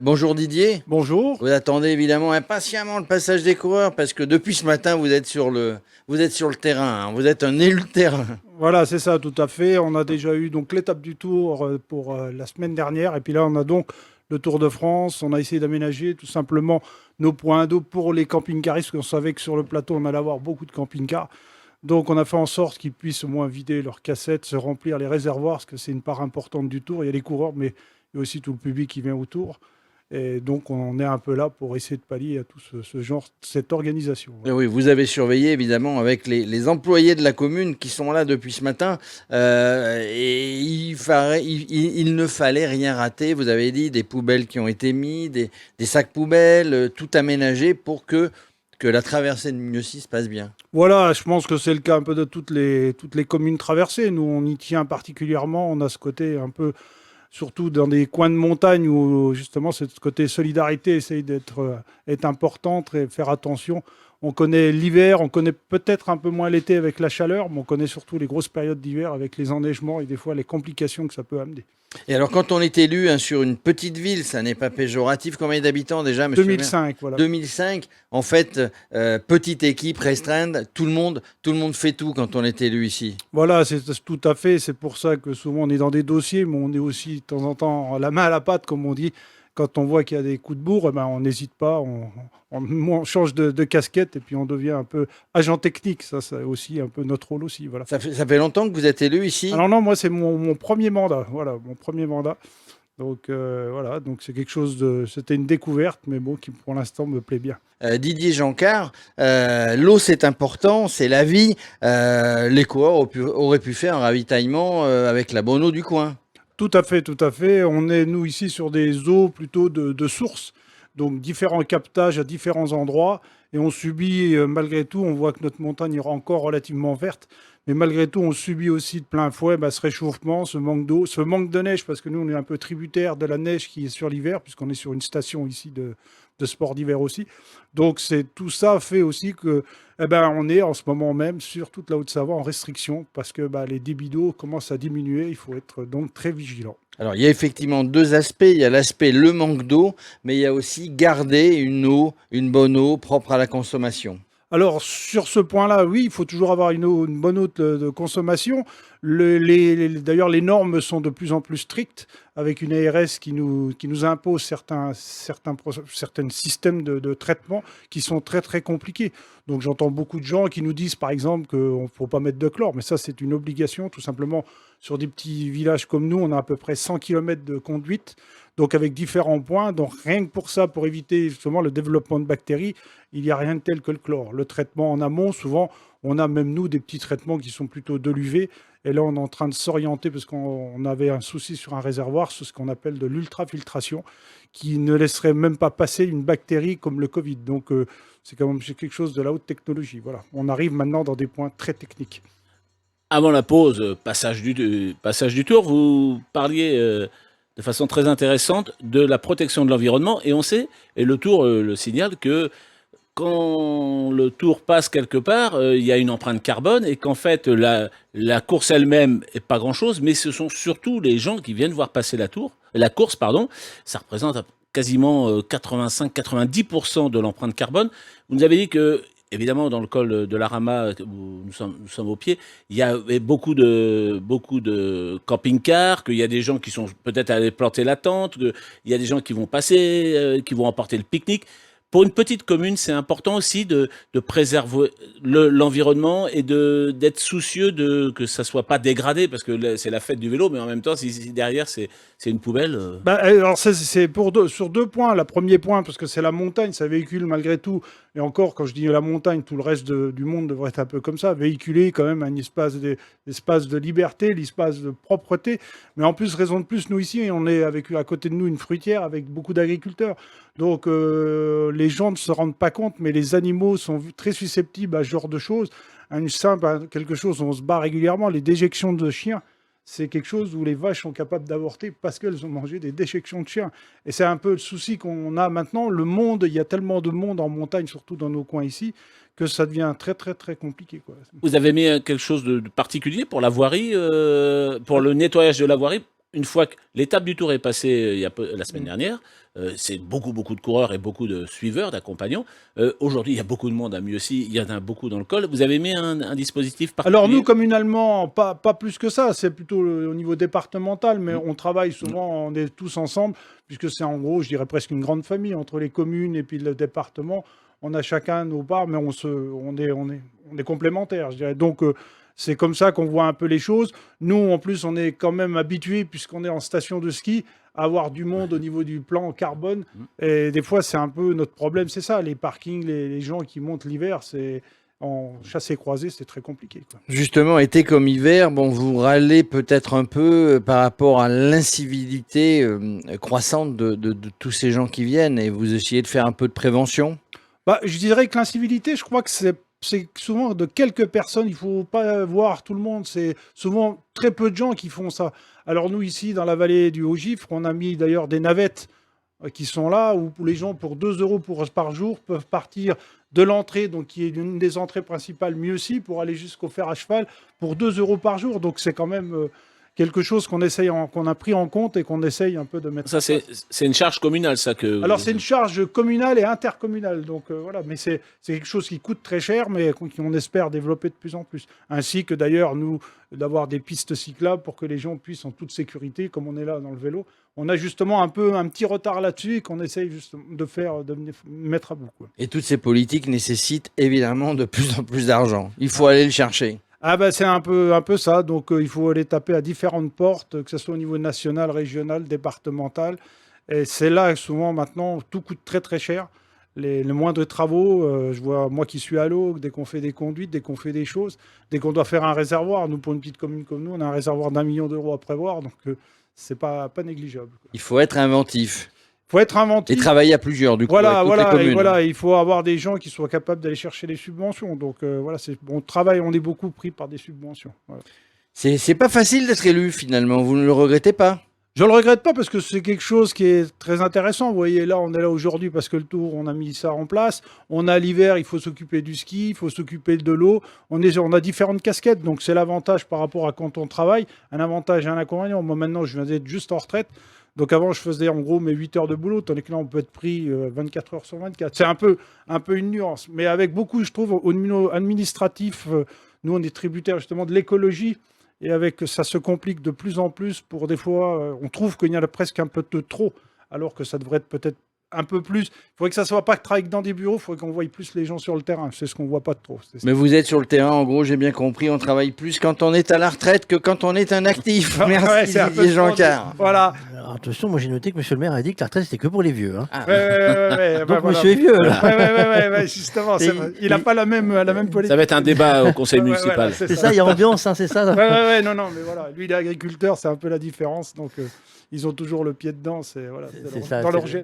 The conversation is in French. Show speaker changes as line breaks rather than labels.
Bonjour Didier,
Bonjour.
vous attendez évidemment impatiemment le passage des coureurs parce que depuis ce matin vous êtes sur le terrain, hein. Vous êtes un élu de terrain.
Voilà, c'est ça, tout à fait. On a déjà eu donc l'étape du Tour pour la semaine dernière, et puis là on a donc le Tour de France. On a essayé d'aménager tout simplement nos points d'eau pour les camping-caristes, parce qu'on savait que sur le plateau on allait avoir beaucoup de camping-cars. Donc on a fait en sorte qu'ils puissent au moins vider leurs cassettes, se remplir les réservoirs, parce que c'est une part importante du Tour. Il y a les coureurs, mais il y a aussi tout le public qui vient autour. Et donc on est un peu là pour essayer de pallier à tout ce genre, cette organisation.
Et
Voilà.
oui, vous avez surveillé évidemment avec les employés de la commune qui sont là depuis ce matin et il ne fallait rien rater. Vous avez dit des poubelles qui ont été mises, des sacs poubelles, tout aménagé pour que la traversée de Mignosi se passe bien.
Voilà, je pense que c'est le cas un peu de toutes les communes traversées. Nous, on y tient particulièrement. On a ce côté un peu, surtout dans des coins de montagne où justement ce côté solidarité essaye est importante et faire attention. On connaît l'hiver, on connaît peut-être un peu moins l'été avec la chaleur, mais on connaît surtout les grosses périodes d'hiver avec les enneigements et des fois les complications que ça peut amener.
Et alors, quand on est élu hein, sur une petite ville, ça n'est pas péjoratif. Combien d'habitants déjà, monsieur le maire?
2005, voilà.
2005. En fait, petite équipe restreinte, tout le monde fait tout quand on est élu ici.
Voilà, c'est tout à fait. C'est pour ça que souvent on est dans des dossiers, mais on est aussi de temps en temps la main à la pâte, comme on dit. Quand on voit qu'il y a des coups de bourre, eh ben, on n'hésite pas, on change de casquette et puis on devient un peu agent technique. Ça, c'est aussi un peu notre rôle aussi. Voilà.
Ça fait longtemps que vous êtes élu ici?
Alors non, moi c'est mon premier mandat. Voilà, mon premier mandat. Donc voilà, donc c'est quelque chose de, c'était une découverte, mais bon, qui pour l'instant me plaît bien.
Didier Jancard, l'eau c'est important, c'est la vie. Les coureurs auraient pu faire un ravitaillement avec la bonne eau du coin.
Tout à fait, tout à fait. On est, nous, ici, sur des eaux plutôt de sources, donc différents captages à différents endroits. Et on subit, malgré tout, on voit que notre montagne est encore relativement verte, mais malgré tout, on subit aussi de plein fouet ce réchauffement, ce manque d'eau, ce manque de neige, parce que nous, on est un peu tributaire de la neige qui est sur l'hiver, puisqu'on est sur une station ici de sport d'hiver aussi. Donc tout ça fait aussi que on est en ce moment même sur toute la Haute-Savoie en restriction, parce que les débits d'eau commencent à diminuer. Il faut être donc très vigilant.
Alors il y a effectivement deux aspects. Il y a l'aspect le manque d'eau, mais il y a aussi garder une bonne eau propre à la consommation.
Alors, sur ce point-là, oui, il faut toujours avoir une bonne eau de consommation. D'ailleurs, les normes sont de plus en plus strictes, avec une ARS qui nous impose certains systèmes de traitement qui sont très, très compliqués. Donc, j'entends beaucoup de gens qui nous disent, par exemple, qu'il ne faut pas mettre de chlore, mais ça, c'est une obligation, tout simplement. Sur des petits villages comme nous, on a à peu près 100 km de conduite, donc avec différents points. Donc, rien que pour ça, pour éviter justement le développement de bactéries, il n'y a rien de tel que le chlore. Le traitement en amont, souvent, on a même nous des petits traitements qui sont plutôt de l'UV. Et là, on est en train de s'orienter parce qu'on avait un souci sur un réservoir, sur ce qu'on appelle de l'ultrafiltration, qui ne laisserait même pas passer une bactérie comme le Covid. Donc, c'est quand même quelque chose de la haute technologie. Voilà. On arrive maintenant dans des points très techniques.
Avant la pause, passage du tour, vous parliez de façon très intéressante de la protection de l'environnement et on sait, et le tour le signale, que quand le tour passe quelque part, il y a une empreinte carbone et qu'en fait la course elle-même est pas grand-chose, mais ce sont surtout les gens qui viennent voir passer la course, pardon, ça représente quasiment 85-90% de l'empreinte carbone. Vous nous avez dit que évidemment, dans le col de la Rama, où nous sommes au pied, il y a beaucoup de camping-cars, qu'il y a des gens qui sont peut-être allés planter la tente, qu'il y a des gens qui vont passer, qui vont emporter le pique-nique. Pour une petite commune, c'est important aussi de préserver l'environnement et d'être soucieux que ça soit pas dégradé, parce que c'est la fête du vélo, mais en même temps, si derrière c'est une poubelle.
Alors c'est sur deux points. Le premier point, parce que c'est la montagne, ça véhicule malgré tout, et encore quand je dis la montagne, tout le reste du monde devrait être un peu comme ça, véhiculer quand même un espace de liberté, l'espace de propreté. Mais en plus, raison de plus, nous ici, on est avec à côté de nous une fruitière avec beaucoup d'agriculteurs. Donc les gens ne se rendent pas compte, mais les animaux sont très susceptibles à ce genre de choses. Quelque chose où on se bat régulièrement, les déjections de chiens. C'est quelque chose où les vaches sont capables d'avorter parce qu'elles ont mangé des déjections de chiens. Et c'est un peu le souci qu'on a maintenant. Le monde, il y a tellement de monde en montagne, surtout dans nos coins ici, que ça devient très, très, très compliqué, quoi.
Vous avez mis quelque chose de particulier pour la voirie, pour le nettoyage de la voirie? une fois que l'étape du Tour est passée la semaine dernière, c'est beaucoup de coureurs et beaucoup de suiveurs, d'accompagnants. Aujourd'hui, il y a beaucoup de monde à Mieuxy, il y en a beaucoup dans le col. Vous avez mis un dispositif particulier?
Alors nous, communalement, pas plus que ça, c'est plutôt au niveau départemental, mais on travaille souvent, on est tous ensemble, puisque c'est en gros, je dirais presque une grande famille, entre les communes et puis le département. On a chacun nos parts, mais on est complémentaires, je dirais. Donc c'est comme ça qu'on voit un peu les choses. Nous, en plus, on est quand même habitués, puisqu'on est en station de ski, à avoir du monde au niveau du plan carbone. Et des fois, c'est un peu notre problème, c'est ça, les parkings, les gens qui montent l'hiver, c'est en chassé-croisé, c'est très compliqué, quoi.
Justement, été comme hiver, bon, vous râlez peut-être un peu par rapport à l'incivilité croissante de tous ces gens qui viennent et vous essayez de faire un peu de prévention?
Bah, je dirais que l'incivilité, je crois que c'est souvent de quelques personnes. Il ne faut pas voir tout le monde. C'est souvent très peu de gens qui font ça. Alors nous, ici, dans la vallée du Haut-Gifre, on a mis d'ailleurs des navettes qui sont là, où les gens, pour 2 euros par jour, peuvent partir de l'entrée, donc qui est une des entrées principales, Mieuxy, pour aller jusqu'au fer à cheval, pour 2 euros par jour. Donc c'est quand même quelque chose qu'on a pris en compte et qu'on essaye un peu de mettre.
Ça, c'est une charge communale, ça que.
Alors c'est une charge communale et intercommunale, donc voilà, mais c'est quelque chose qui coûte très cher, mais qu'on espère développer de plus en plus. Ainsi que d'ailleurs nous d'avoir des pistes cyclables pour que les gens puissent en toute sécurité, comme on est là dans le vélo. On a justement un petit retard là-dessus et qu'on essaye justement de mettre à bout, quoi.
Et toutes ces politiques nécessitent évidemment de plus en plus d'argent. Il faut aller le chercher.
Ah ben c'est un peu ça, donc il faut aller taper à différentes portes, que ce soit au niveau national, régional, départemental. Et c'est là souvent maintenant, tout coûte très très cher. Les moindres travaux, je vois moi qui suis à l'eau, dès qu'on fait des conduites, dès qu'on fait des choses, dès qu'on doit faire un réservoir, nous pour une petite commune comme nous, on a un réservoir d'1 million d'euros à prévoir, donc c'est pas négligeable, quoi.
Il faut être inventif.
Il faut être inventif.
Et travailler à plusieurs, du coup, avec toutes les communes.
Voilà, il faut avoir des gens qui soient capables d'aller chercher les subventions. Donc voilà, on est beaucoup pris par des subventions. Voilà.
C'est pas facile d'être élu, finalement. Vous ne le regrettez pas?
Je le regrette pas parce que c'est quelque chose qui est très intéressant. Vous voyez, là, on est là aujourd'hui parce que le Tour, on a mis ça en place. On a l'hiver, il faut s'occuper du ski, il faut s'occuper de l'eau. On a différentes casquettes, donc c'est l'avantage par rapport à quand on travaille. Un avantage et un inconvénient. Moi, maintenant, je viens d'être juste en retraite. Donc avant, je faisais en gros mes 8 heures de boulot, tandis que là, on peut être pris 24 heures sur 24. C'est un peu une nuance. Mais avec beaucoup, je trouve, au niveau administratif, nous, on est tributaire justement de l'écologie. Et avec ça se complique de plus en plus. Pour des fois, on trouve qu'il y en a presque un peu de trop, alors que ça devrait être peut-être un peu plus. Il faudrait que ça ne soit pas que travailler dans des bureaux, il faudrait qu'on voie plus les gens sur le terrain. C'est ce qu'on ne voit pas de trop.
Mais vous êtes sur le terrain, en gros, j'ai bien compris, on travaille plus quand on est à la retraite que quand on est un actif. Merci Didier Jean-Car.
Voilà.
Alors, attention, moi j'ai noté que monsieur le maire a dit que la retraite c'était que pour les vieux. Hein.
Donc
monsieur est vieux là.
Ouais, justement, il n'a pas la même politique.
Ça va être un débat au conseil municipal.
C'est ça, il y a ambiance, hein, c'est ça.
Non, mais voilà, lui il est agriculteur, c'est un peu la différence, donc ils ont toujours le pied dedans, c'est voilà,
ça,
dans leur gène.